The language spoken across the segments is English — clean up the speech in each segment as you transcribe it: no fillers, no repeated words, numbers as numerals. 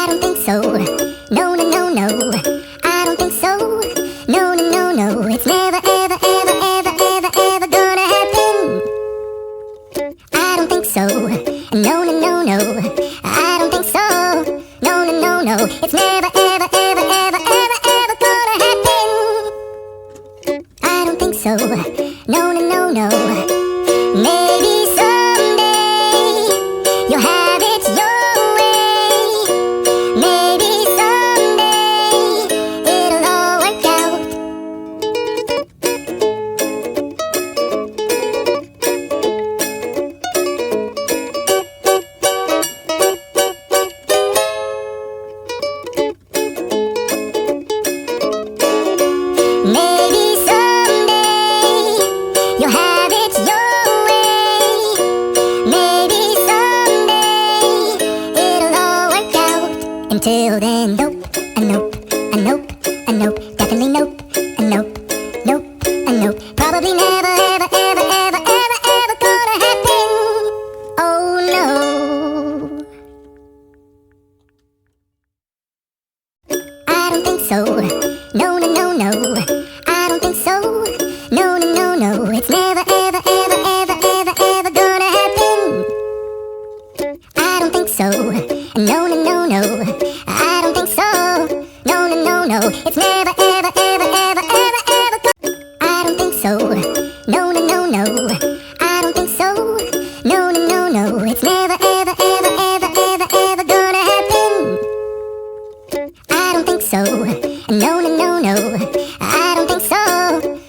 I don't think so. No, no, no, no. I don't think so. No, no, no, no. It's never, ever, ever, ever, ever, ever gonna happen. I don't think so. No, no, no, no. I don't think so. No, no, no, no. It's never, ever, ever, ever, ever, ever gonna happen. I don't think so. No, no, no, no. Maybe someday you'll have it your way. Maybe someday it'll all work out. Maybe someday you'll have it your way. Maybe someday it'll all work out. Until then, nope, a nope, a nope, a nope, definitely nope, a nope, nope, a nope. Probably never, ever, ever, ever, ever, ever gonna happen. Oh no. I don't think so. No, no, no, no. I don't think so. No, no, no, no. It's never, ever, ever, ever, ever, ever gonna happen. I don't think so. No, no, no, no. I don't think so. No, no, no, no. It's never, ever, ever, ever, ever, ever. I don't think so. No, no, no, no. I don't think so. No, no, no, no. It's never, ever, ever, ever, ever, ever gonna happen. I don't think so. No, no, no, no. I don't think so.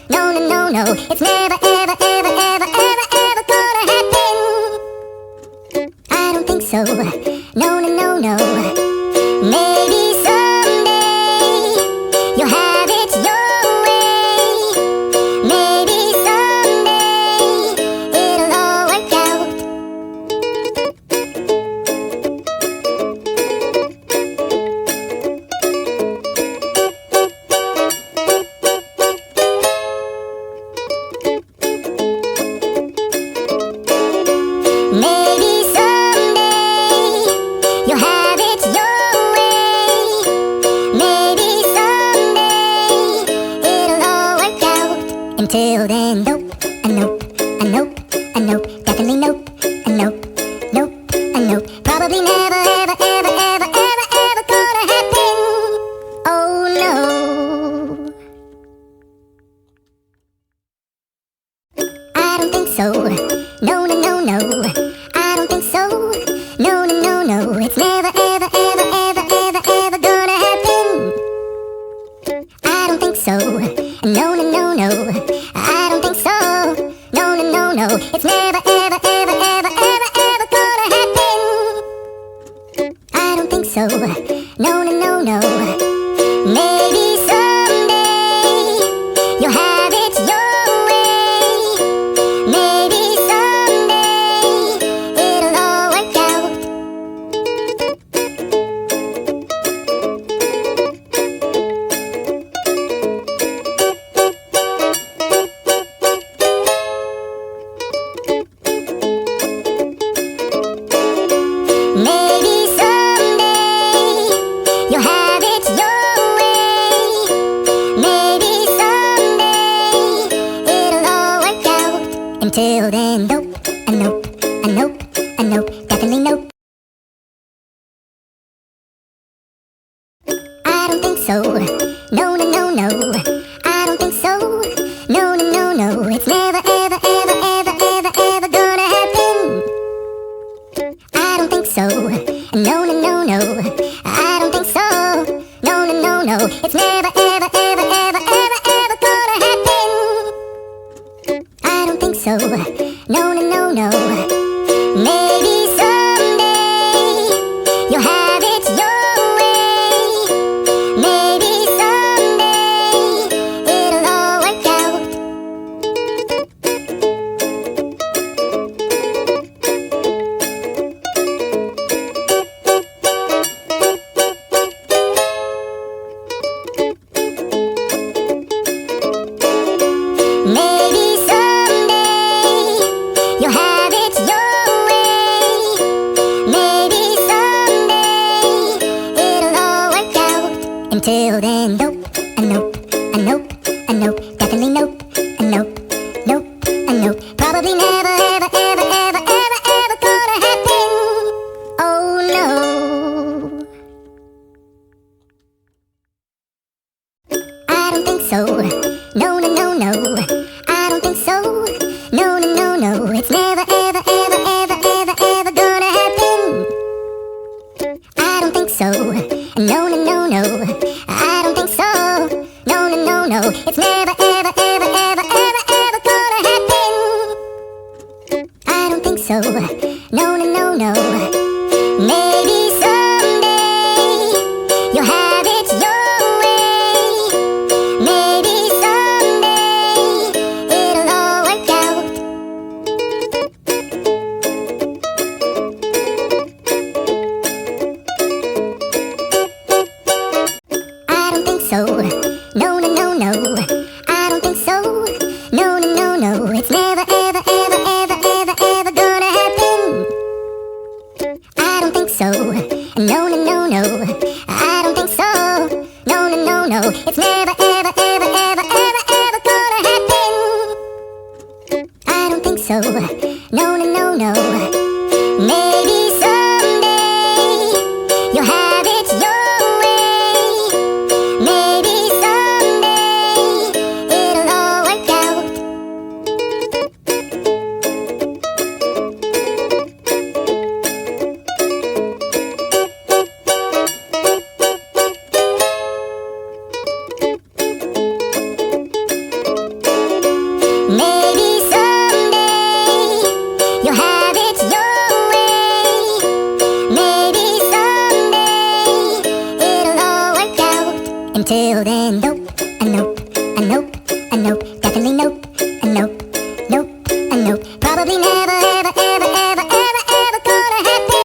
No, no, no, no. It's never, ever, ever, ever, ever, ever gonna happen. I don't think so. No, no, no, no. Maybe someday you'll have it your way. Maybe someday it'll all work out. Maybe someday you'll have it your way. Maybe someday it'll all work out. Until then, nope, a nope, a nope, a nope, definitely nope, a nope, nope, a nope. Probably never, ever, ever, ever, ever, ever gonna happen. Oh no. I don't think so. No, no, no, no. I don't think so. No, no, no, no. It's never, ever, ever, ever, ever, ever gonna happen. I don't think so. No, no, no, no. I don't think so. No, no, no, no. It's never, ever, ever, ever, ever, ever gonna happen. I don't think so. No, no, no, no. Maybe someday you'll have it your way. Maybe someday it'll all work out. Maybe someday you'll have it your way. Maybe someday it'll all work out. Until then, nope, a nope, a nope, a nope, definitely nope. I don't think so. No, no, no, no. I don't think so. No, no, no, no. It's never, ever, ever, ever, ever, ever gonna happen. I don't think so. No, no, no, no. I don't think so. No, no, no, no. It's never, ever, ever, ever, ever, ever gonna happen. I don't think so. No, no, no, no. Maybe someday you'll have it your way. Maybe someday it'll all work out. Until then, nope, nope, nope, nope, definitely nope, nope, nope, nope. Probably never, ever, ever, ever, ever, ever gonna happen. Oh no. I don't think so. No, no, no, no. I don't think so. No, no, no, no. It's never, ever, ever, ever, ever, ever gonna happen. I don't think so. No, no, no, no. I don't think so. No, no, no, no. It's never, ever, ever, ever, ever, ever gonna happen. I don't think so. No, no, no, no. Maybe someday you'll have it your way. Maybe someday it'll all work out. I don't think so. No, no, no, no. I don't think so. No, no, no, no. It's never, ever, ever, ever, ever, ever gonna happen. I don't think so. No, no, no, no. I don't think so. No, no, no, no. It's never, ever, ever, ever, ever, ever gonna happen. I don't think so. No, no, no, no. Maybe someday you'll have it your way. Maybe someday it'll all work out. Maybe someday you'll have it your way. Maybe someday it'll all work out. Until then, nope, nope, nope, nope, definitely nope, nope, nope, nope. Probably never, ever, ever, ever, ever, ever gonna happen.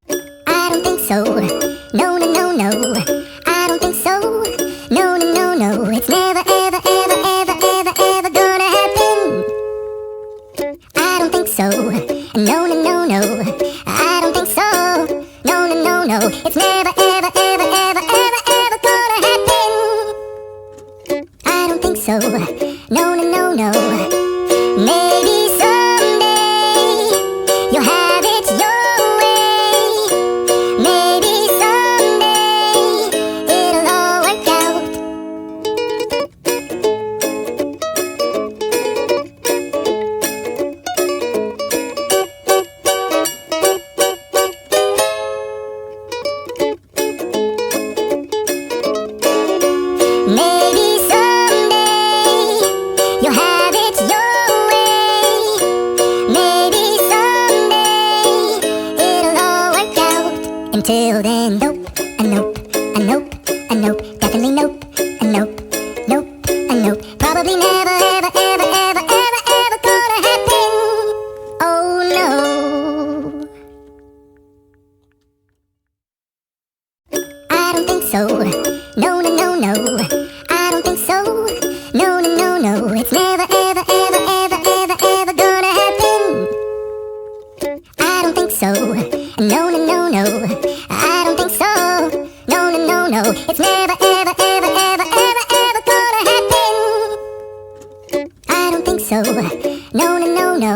I don't think so. No, no, no, no. I don't think so. No, no, no, no. It's never, ever, ever, ever, ever, ever gonna happen. I don't think so. No, no, no, no. I don't think so. No, no, no, no. It's never, ever, ever, ever, ever, ever gonna happen. I don't think so. No, no, no, no. Maybe someday you'll have it your way. Maybe someday it'll all work out. Maybe someday you'll have it your way. Maybe someday it'll all work out. Until then, nope, nope, nope, nope, definitely nope, nope, nope, nope. Probably never, ever, ever, ever, ever, ever gonna happen. Oh no. I don't think so. No, no, no, no. I don't think so. No, no, no, no. It's never, ever, ever, ever, ever, ever gonna happen. I don't think so. No, no, no, no. I don't think so. No, no, no, no. It's never, ever, ever, ever, ever, ever gonna happen. I don't think so. No, no, no, no.